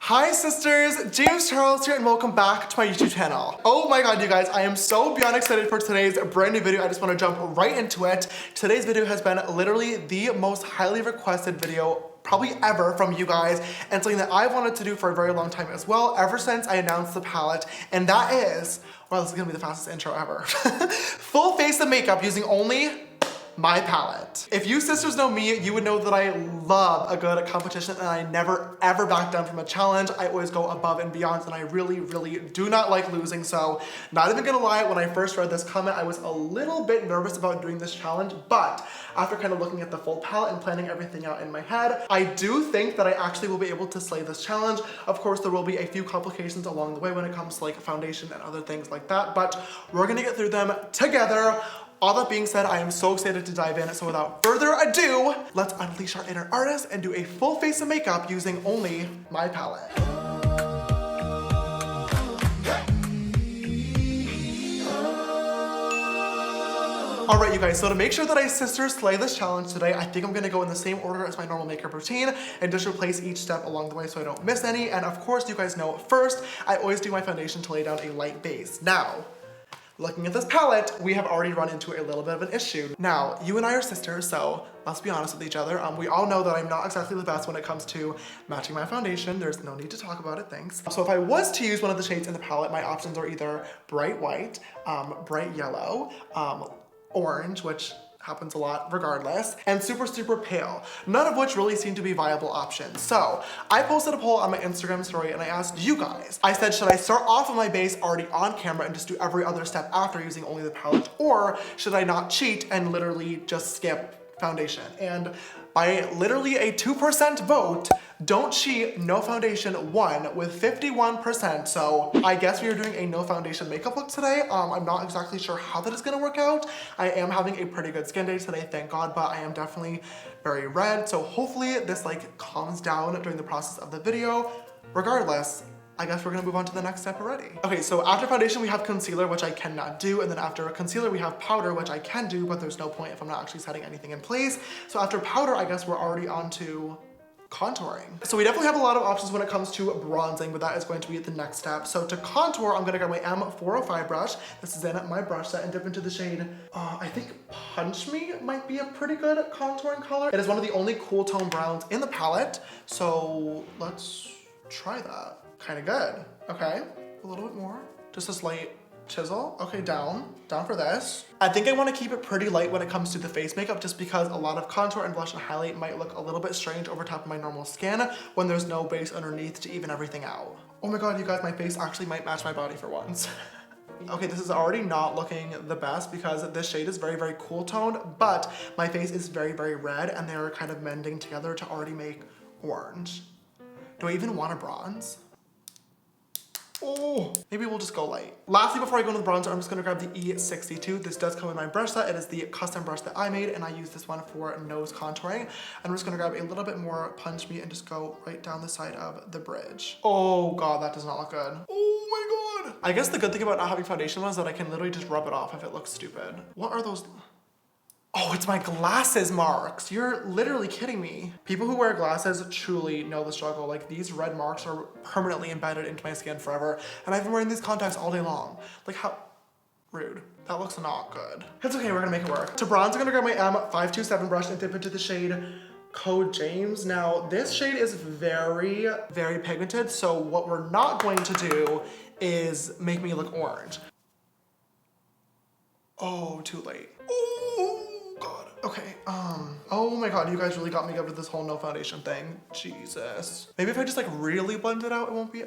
Hi sisters, James Charles here and welcome back to my YouTube channel. Oh my god you guys, I am so beyond excited for today's brand new video. I just want to jump right into it. Today's video has been literally the most highly requested video probably ever from you guys, and something that I've wanted to do for a very long time as well, ever since I announced the palette, and that is, well, this is gonna be the fastest intro ever. Full face of makeup using only my palette. If you sisters know me, you would know that I love a good competition and I never ever back down from a challenge. I always go above and beyond and I really do not like losing. So not even gonna lie, when I first read this comment, I was a little bit nervous about doing this challenge, but after kind of looking at the full palette and planning everything out in my head, I do think that I actually will be able to slay this challenge. Of course, there will be a few complications along the way when it comes to like foundation and other things like that, but we're gonna get through them together. All that being said, I am so excited to dive in, so without further ado, let's unleash our inner artist and do a full face of makeup using only my palette. All right, you guys, so to make sure that I sisters slay this challenge today, I think I'm gonna go in the same order as my normal makeup routine and just replace each step along the way so I don't miss any. And of course, you guys know first, I always do my foundation to lay down a light base. Now, looking at this palette, we have already run into a little bit of an issue. Now, you and I are sisters, so let's be honest with each other. We all know that I'm not exactly the best when it comes to matching my foundation. There's no need to talk about it, thanks. So if I was to use one of the shades in the palette, my options are either bright white, bright yellow, orange, which happens a lot regardless, and super pale, none of which really seem to be viable options. So I posted a poll on my Instagram story and I asked you guys, I said, should I start off with my base already on camera and just do every other step after using only the palette, or should I not cheat and literally just skip foundation? And by literally a 2% vote, don't cheat, no foundation won with 51%. So I guess we are doing a no foundation makeup look today. I'm not exactly sure how that is gonna work out. I am having a pretty good skin day today, thank God, but I am definitely very red. So hopefully this like calms down during the process of the video. Regardless, I guess we're gonna move on to the next step already. Okay, so after foundation, we have concealer, which I cannot do. And then after concealer, we have powder, which I can do, but there's no point if I'm not actually setting anything in place. So after powder, I guess we're already on to contouring. So we definitely have a lot of options when it comes to bronzing, but that is going to be the next step. So to contour, I'm gonna grab my M405 brush. This is in my brush set and dip into the shade, I think Punch Me might be a pretty good contouring color. It is one of the only cool tone browns in the palette. So let's try that. Kind of good. Okay, a little bit more. Just a slight chisel. Okay, down for this. I think I want to keep it pretty light when it comes to the face makeup, just because a lot of contour and blush and highlight might look a little bit strange over top of my normal skin when there's no base underneath to even everything out. Oh my god, you guys, my face actually might match my body for once. Okay, this is already not looking the best because this shade is very cool toned, but my face is very red and they're kind of mending together to already make orange. Do I even want a bronze? Oh, maybe we'll just go light. Lastly, before I go into the bronzer, I'm just gonna grab the E62. This does come in my brush set. It is the custom brush that I made, and I use this one for nose contouring. I'm just gonna grab a little bit more Punch Me and just go right down the side of the bridge. Oh god, that does not look good. Oh my god. I guess the good thing about not having foundation was that I can literally just rub it off if it looks stupid. What are those? Oh, it's my glasses marks. You're literally kidding me. People who wear glasses truly know the struggle. Like, these red marks are permanently embedded into my skin forever. And I've been wearing these contacts all day long. Like, how rude. That looks not good. It's okay, we're gonna make it work. To bronze, I'm gonna grab my M527 brush and dip into the shade Code James. Now, this shade is very pigmented. So what we're not going to do is make me look orange. Oh, too late. Ooh. God. Okay, oh my god, you guys really got me good with this whole no foundation thing. Jesus. Maybe if I just like really blend it out, it won't be,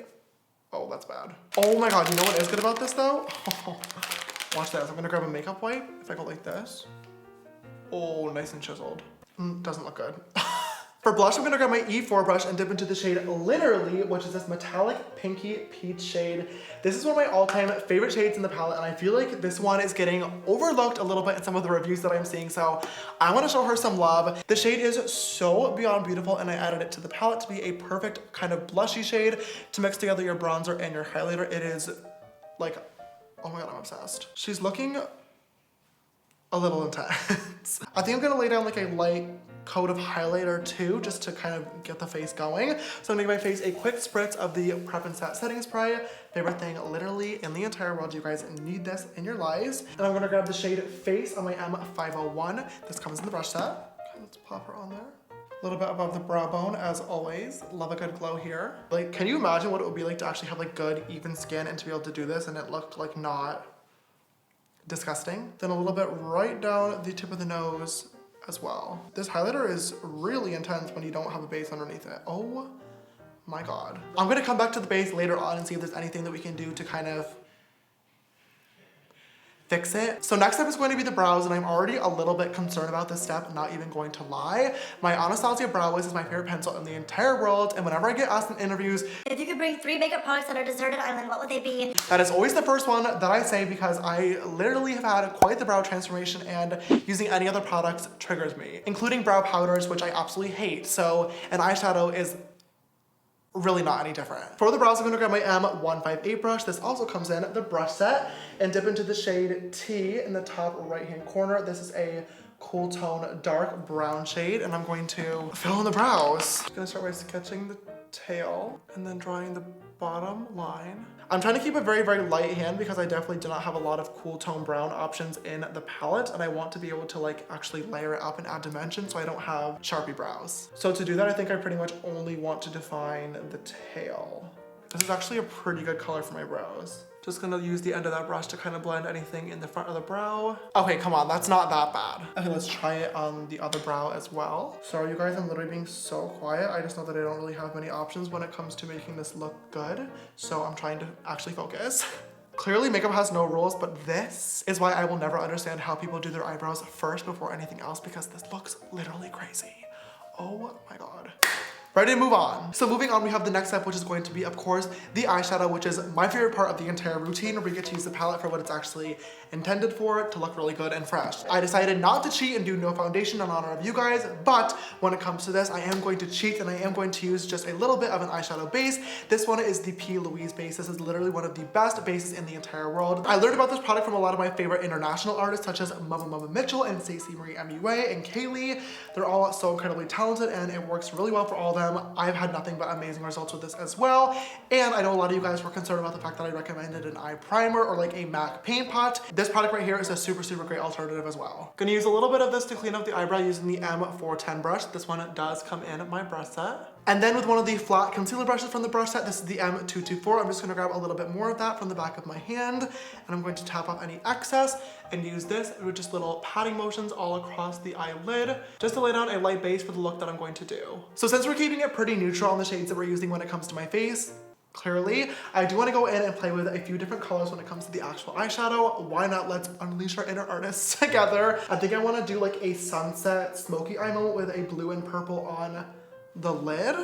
oh, that's bad. Oh my god, you know what is good about this though? Watch this, I'm gonna grab a makeup wipe. If I go like this. Oh, nice and chiseled. Doesn't look good. For blush, I'm gonna grab my E4 brush and dip into the shade Literally, which is this metallic pinky peach shade. This is one of my all-time favorite shades in the palette, and I feel like this one is getting overlooked a little bit in some of the reviews that I'm seeing, so I wanna show her some love. The shade is so beyond beautiful, and I added it to the palette to be a perfect kind of blushy shade to mix together your bronzer and your highlighter. It is like, oh my god, I'm obsessed. She's looking a little intense. I think I'm gonna lay down like a light coat of highlighter too, just to kind of get the face going. So I'm gonna give my face a quick spritz of the Prep and Set setting spray. Favorite thing literally in the entire world. You guys need this in your lives. And I'm gonna grab the shade Face on my M501. This comes in the brush set. Okay, let's pop her on there. A little bit above the brow bone as always. Love a good glow here. Like, can you imagine what it would be like to actually have like good even skin and to be able to do this and it looked like not disgusting? Then a little bit right down the tip of the nose as well. This highlighter is really intense when you don't have a base underneath it. Oh my God. I'm gonna come back to the base later on and see if there's anything that we can do to kind of fix it. So next step is going to be the brows, and I'm already a little bit concerned about this step, not even going to lie. My Anastasia Brow Wiz is my favorite pencil in the entire world, and whenever I get asked in interviews, if you could bring 3 makeup products on a deserted island, what would they be? that is always the first one that I say because I literally have had quite the brow transformation and using any other products triggers me, including brow powders, which I absolutely hate. So an eyeshadow is really not any different. For the brows, I'm gonna grab my M158 brush. This also comes in the brush set and dip into the shade T in the top right-hand corner. This is a cool tone dark brown shade, and I'm going to fill in the brows. I'm gonna start by sketching the tail and then drawing the bottom line. I'm trying to keep a very, very light hand because I definitely do not have a lot of cool tone brown options in the palette, and I want to be able to like actually layer it up and add dimension so I don't have Sharpie brows. So to do that, I think I pretty much only want to define the tail. This is actually a pretty good color for my brows. Just gonna use the end of that brush to kind of blend anything in the front of the brow. Okay, come on, that's not that bad. Okay, let's try it on the other brow as well. Sorry, you guys, I'm literally being so quiet. I just know that I don't really have many options when it comes to making this look good. So I'm trying to actually focus. Clearly, makeup has no rules, but this is why I will never understand how people do their eyebrows first before anything else, because this looks literally crazy. Oh my God. Ready to move on. So moving on, we have the next step, which is going to be, of course, the eyeshadow, which is my favorite part of the entire routine, where we get to use the palette for what it's actually intended for, to look really good and fresh. I decided not to cheat and do no foundation in honor of you guys, but when it comes to this, I am going to cheat and I am going to use just a little bit of an eyeshadow base. This one is the P. Louise base. This is literally one of the best bases in the entire world. I learned about this product from a lot of my favorite international artists, such as Mama Mitchell and Stacey Marie MUA and Kaylee. They're all so incredibly talented and it works really well for all of them. I've had nothing but amazing results with this as well. And I know a lot of you guys were concerned about the fact that I recommended an eye primer or like a MAC paint pot. This product right here is a super, super great alternative as well. Gonna use a little bit of this to clean up the eyebrow using the M410 brush. This one does come in my brush set. And then with one of the flat concealer brushes from the brush set, this is the M224. I'm just gonna grab a little bit more of that from the back of my hand, and I'm going to tap off any excess and use this with just little patting motions all across the eyelid, just to lay down a light base for the look that I'm going to do. So since we're keeping it pretty neutral on the shades that we're using when it comes to my face, clearly, I do want to go in and play with a few different colors when it comes to the actual eyeshadow. Why not? Let's unleash our inner artists together. I think I want to do like a sunset smoky eye moment with a blue and purple on the lid.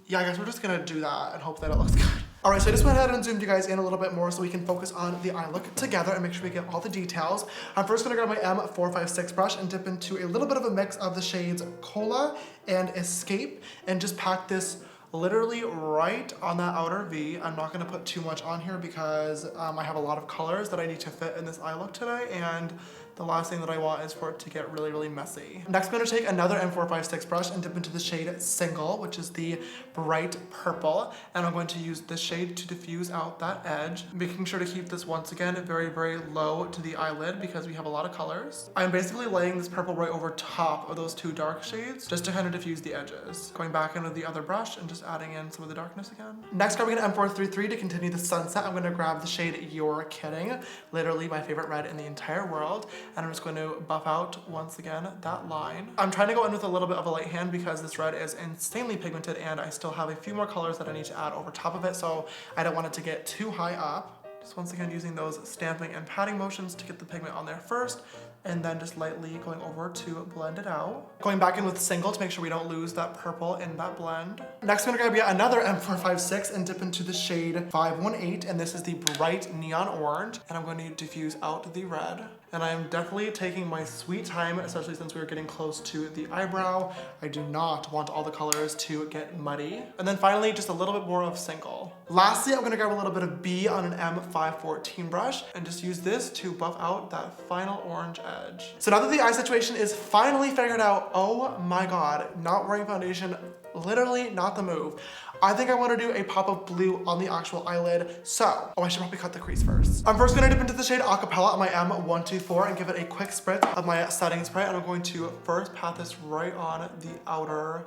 Yeah, I guess we're just gonna do that and hope that it looks good. All right, so I just went ahead and zoomed you guys in a little bit more so we can focus on the eye look together and make sure we get all the details. I'm first gonna grab my M456 brush and dip into a little bit of a mix of the shades Cola and Escape and just pack this literally right on that outer V. I'm not gonna put too much on here because I have a lot of colors that I need to fit in this eye look today, and the last thing that I want is for it to get really, really messy. Next, I'm gonna take another M456 brush and dip into the shade Single, which is the bright purple, and I'm going to use this shade to diffuse out that edge, making sure to keep this once again very, very low to the eyelid because we have a lot of colors. I'm basically laying this purple right over top of those two dark shades just to kind of diffuse the edges. Going back into the other brush and just adding in some of the darkness again. Next, grabbing an M433 to continue the sunset, I'm gonna grab the shade You're Kidding, literally my favorite red in the entire world. And I'm just going to buff out, once again, that line. I'm trying to go in with a little bit of a light hand because this red is insanely pigmented and I still have a few more colors that I need to add over top of it, so I don't want it to get too high up. Just once again using those stamping and patting motions to get the pigment on there first, and then just lightly going over to blend it out. Going back in with Single to make sure we don't lose that purple in that blend. Next, I'm gonna grab yet another M456 and dip into the shade 518, and this is the bright neon orange, and I'm going to diffuse out the red. And I'm definitely taking my sweet time, especially since we're getting close to the eyebrow. I do not want all the colors to get muddy. And then finally, just a little bit more of Single. Lastly, I'm gonna grab a little bit of B on an 514 brush and just use this to buff out that final orange edge. So now that the eye situation is finally figured out, oh my god, not wearing foundation, literally not the move. I think I want to do a pop of blue on the actual eyelid. So, I should probably cut the crease first. I'm first going to dip into the shade Acapella on my M124 and give it a quick spritz of my setting spray. And I'm going to first pat this right on the outer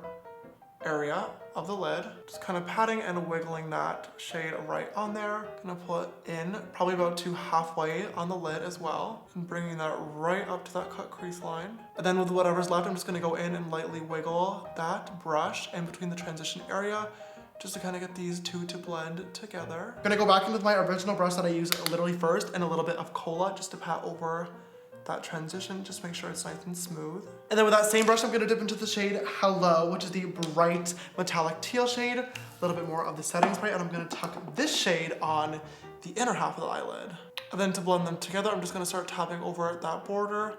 area of the lid. Just kind of patting and wiggling that shade right on there. Gonna pull it in probably about to halfway on the lid as well. And bringing that right up to that cut crease line. And then with whatever's left, I'm just gonna go in and lightly wiggle that brush in between the transition area just to kind of get these two to blend together. I'm gonna go back in with my original brush that I used literally first and a little bit of cola just to pat over that transition, just make sure it's nice and smooth. And then with that same brush, I'm gonna dip into the shade Hello, which is the bright metallic teal shade, a little bit more of the setting spray, and I'm gonna tuck this shade on the inner half of the eyelid. And then to blend them together, I'm just gonna start tapping over that border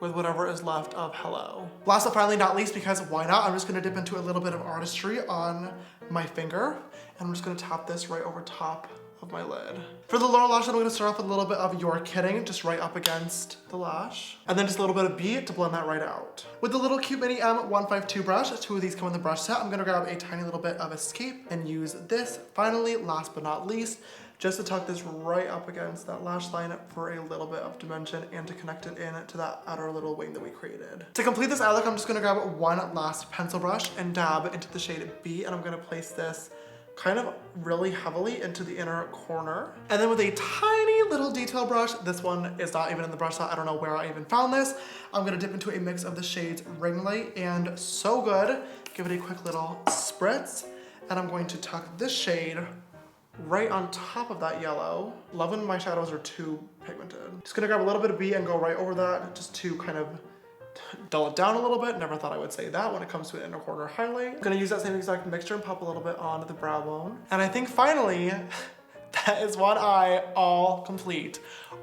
with whatever is left of Hello. Last but finally not least, because why not, I'm just gonna dip into a little bit of artistry on my finger, and I'm just gonna tap this right over top of my lid. For the lower lash, I'm gonna start off with a little bit of You're Kidding, just right up against the lash. And then just a little bit of B to blend that right out. With the little cute mini M152 brush, two of these come in the brush set, I'm gonna grab a tiny little bit of Escape and use this. Finally, last but not least, just to tuck this right up against that lash line for a little bit of dimension and to connect it in to that outer little wing that we created. To complete this eye look, I'm just gonna grab one last pencil brush and dab into the shade B, and I'm gonna place this kind of really heavily into the inner corner. And then with a tiny little detail brush, this one is not even in the brush set, I don't know where I even found this, I'm gonna dip into a mix of the shades Ring Light and So Good, give it a quick little spritz, and I'm going to tuck this shade right on top of that yellow. Love when my shadows are too pigmented. Just gonna grab a little bit of B and go right over that just to kind of dull it down a little bit. Never thought I would say that when it comes to an inner corner highlight. I'm gonna use that same exact mixture and pop a little bit on the brow bone. And I think finally, that is one eye all complete.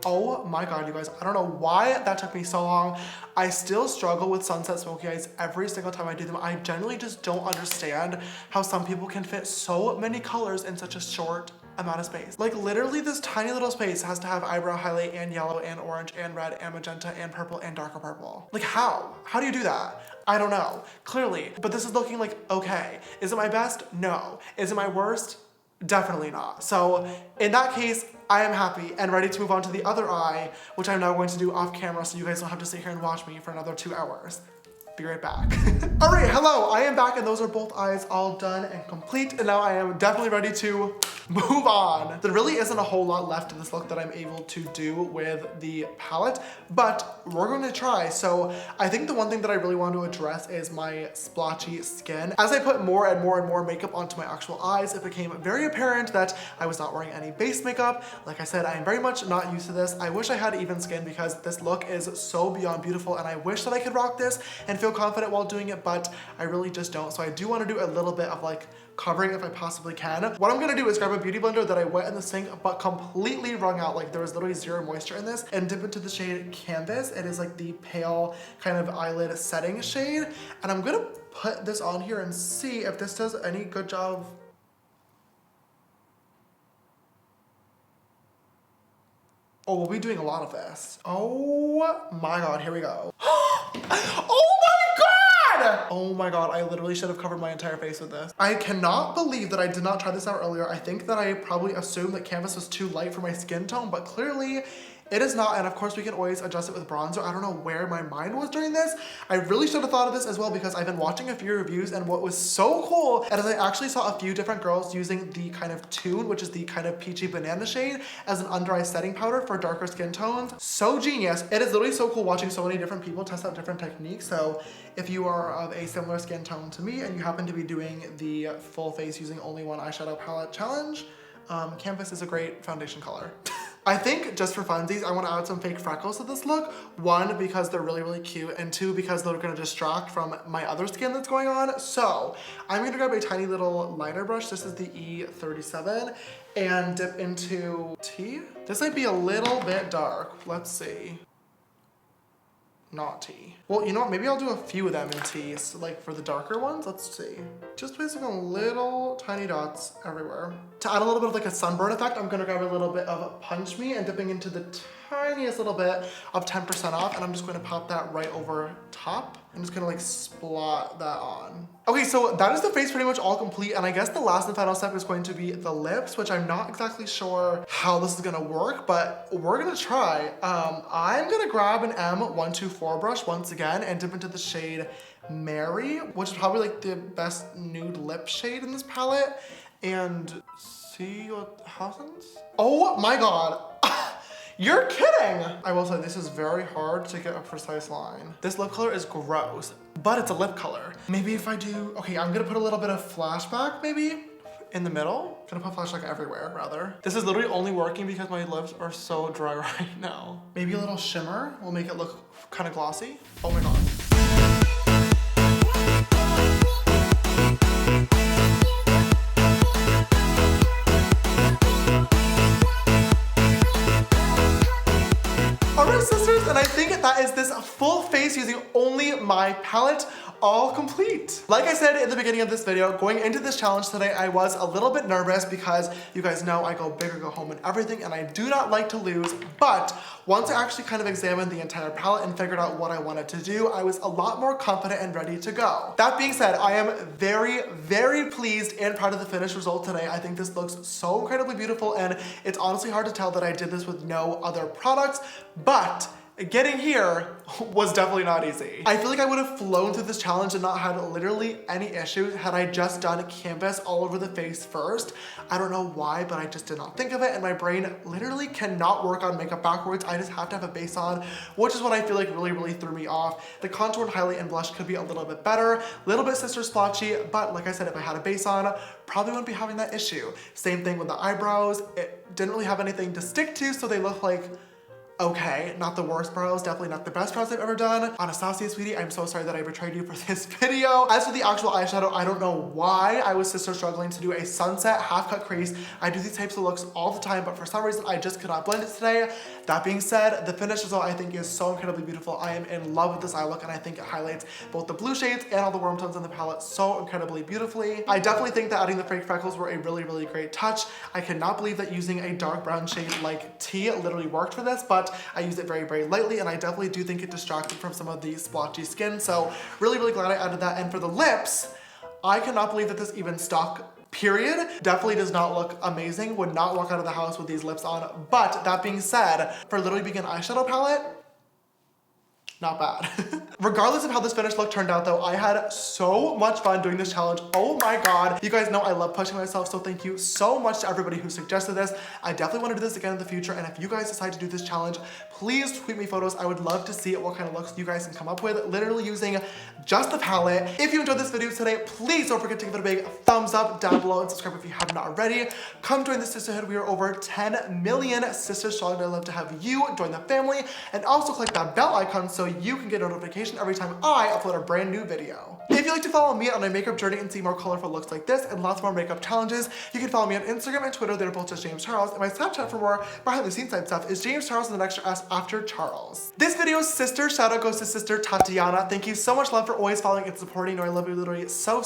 Oh my god, you guys, I don't know why that took me so long. I still struggle with sunset smoky eyes every single time I do them. I genuinely just don't understand how some people can fit so many colors in such a short amount of space. Like literally this tiny little space has to have eyebrow highlight and yellow and orange and red and magenta and purple and darker purple. Like how? How do you do that? I don't know, clearly. But this is looking like okay. Is it my best? No. Is it my worst? Definitely not. So in that case, I am happy and ready to move on to the other eye, which I'm now going to do off camera so you guys don't have to sit here and watch me for another 2 hours. Be right back. All right, hello, I am back and those are both eyes all done and complete. And now I am definitely ready to move on. There really isn't a whole lot left in this look that I'm able to do with the palette, but we're going to try. So I think the one thing that I really want to address is my splotchy skin. As I put more and more and more makeup onto my actual eyes, it became very apparent that I was not wearing any base makeup. Like I said, I am very much not used to this. I wish I had even skin because this look is so beyond beautiful and I wish that I could rock this and feel confident while doing it, but I really just don't. So I do want to do a little bit of like covering if I possibly can. What I'm gonna do is grab a beauty blender that I wet in the sink but completely wrung out, like there was literally zero moisture in this, and dip into the shade Canvas. It is like the pale kind of eyelid setting shade, and I'm gonna put this on here and see if this does any good job. Oh, we'll be doing a lot of this. Oh my god, here we go. Oh my god! Oh my god, I literally should have covered my entire face with this. I cannot believe that I did not try this out earlier. I think that I probably assumed that Canvas was too light for my skin tone, but clearly it is not, and of course we can always adjust it with bronzer. I don't know where my mind was during this. I really should have thought of this as well because I've been watching a few reviews, and what was so cool is I actually saw a few different girls using the kind of Tune, which is the kind of peachy banana shade, as an under eye setting powder for darker skin tones. So genius. It is literally so cool watching so many different people test out different techniques. So if you are of a similar skin tone to me and you happen to be doing the full face using only one eyeshadow palette challenge, Canvas is a great foundation color. I think just for funsies, I want to add some fake freckles to this look. One, because they're really, really cute, and two, because they're going to distract from my other skin that's going on. So I'm going to grab a tiny little liner brush. This is the E37, and dip into T. This might be a little bit dark. Let's see. not tea. Well, you know what? Maybe I'll do a few of them in tea, so like for the darker ones. Let's see. Just placing a little tiny dots everywhere. To add a little bit of like a sunburn effect, I'm gonna grab a little bit of Punch Me and dipping into the tiniest little bit of 10% off, and I'm just gonna pop that right over top. I'm just gonna like splot that on. Okay, so that is the face pretty much all complete, and I guess the last and final step is going to be the lips, which I'm not exactly sure how this is gonna work, but we're gonna try. I'm gonna grab an M124 brush once again and dip into the shade Mary, which is probably like the best nude lip shade in this palette, and see what happens. Oh my god. You're kidding! I will say this is very hard to get a precise line. This lip color is gross, but it's a lip color. Maybe if I do, okay, I'm gonna put a little bit of flashback maybe in the middle. I'm gonna put flashback everywhere rather. This is literally only working because my lips are so dry right now. Maybe a little shimmer will make it look kind of glossy. Oh my god. Alright sisters, and I think that is this full face using only my palette all complete. Like I said in the beginning of this video, going into this challenge today, I was a little bit nervous because you guys know I go big or go home and everything, and I do not like to lose, but once I actually kind of examined the entire palette and figured out what I wanted to do, I was a lot more confident and ready to go. That being said, I am very, very pleased and proud of the finished result today. I think this looks so incredibly beautiful, and it's honestly hard to tell that I did this with no other products, but getting here was definitely not easy. I feel like I would have flown through this challenge and not had literally any issues had I just done canvas all over the face first. I don't know why, but I just did not think of it, and my brain literally cannot work on makeup backwards. I just have to have a base on, which is what I feel like really threw me off. The contour and highlight and blush could be a little bit better, a little bit sister splotchy, but like I said, if I had a base on, probably wouldn't be having that issue. Same thing with the eyebrows. It didn't really have anything to stick to, so they look like okay, not the worst brows, definitely not the best brows I've ever done. Anastasia, sweetie, I'm so sorry that I betrayed you for this video. As for the actual eyeshadow, I don't know why I was sister struggling to do a sunset half-cut crease. I do these types of looks all the time, but for some reason, I just could not blend it today. That being said, the finished result I think is so incredibly beautiful. I am in love with this eye look, and I think it highlights both the blue shades and all the warm tones in the palette so incredibly beautifully. I definitely think that adding the fake freckles were a really great touch. I cannot believe that using a dark brown shade like tea literally worked for this, but I used it very lightly, and I definitely do think it distracted from some of the splotchy skin, so really glad I added that. And for the lips, I cannot believe that this even stuck, period. Definitely does not look amazing, would not walk out of the house with these lips on, but that being said, for Literally Begin eyeshadow palette, not bad. Regardless of how this finished look turned out though, I had so much fun doing this challenge. Oh my god. You guys know I love pushing myself, so thank you so much to everybody who suggested this. I definitely want to do this again in the future, and if you guys decide to do this challenge, please tweet me photos. I would love to see what kind of looks you guys can come up with, literally using just the palette. If you enjoyed this video today, please don't forget to give it a big thumbs up down below and subscribe if you have not already. Come join the sisterhood. We are over 10 million sisters strong, and I'd love to have you join the family, and also click that bell icon so you can get a notification every time I upload a brand new video. If you'd like to follow me on my makeup journey and see more colorful looks like this and lots more makeup challenges, you can follow me on Instagram and Twitter. They're both just James Charles, and my Snapchat for more behind the scenes type stuff is James Charles with an extra S after Charles. This video's sister shout out goes to sister Tatiana. Thank you so much, love, for always following and supporting. You know I love you literally so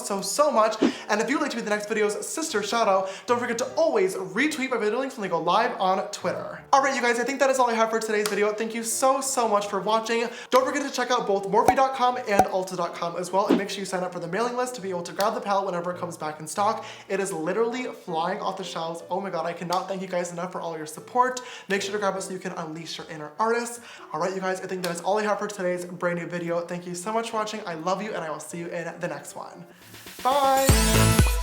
much. And if you'd like to be the next video's sister shout out, don't forget to always retweet my video links when they go live on Twitter. Alright you guys, I think that is all I have for today's video. Thank you so much for watching. Don't forget to check out both Morphe.com and Ulta.com as well, and make sure you sign up for the mailing list to be able to grab the palette whenever it comes back in stock. It is literally flying off the shelves. Oh my god, I cannot thank you guys enough for all your support. Make sure to grab it so you can unleash your inner artist. Alright you guys, I think that is all I have for today's brand new video. Thank you so much for watching. I love you, and I will see you in the next one. Bye!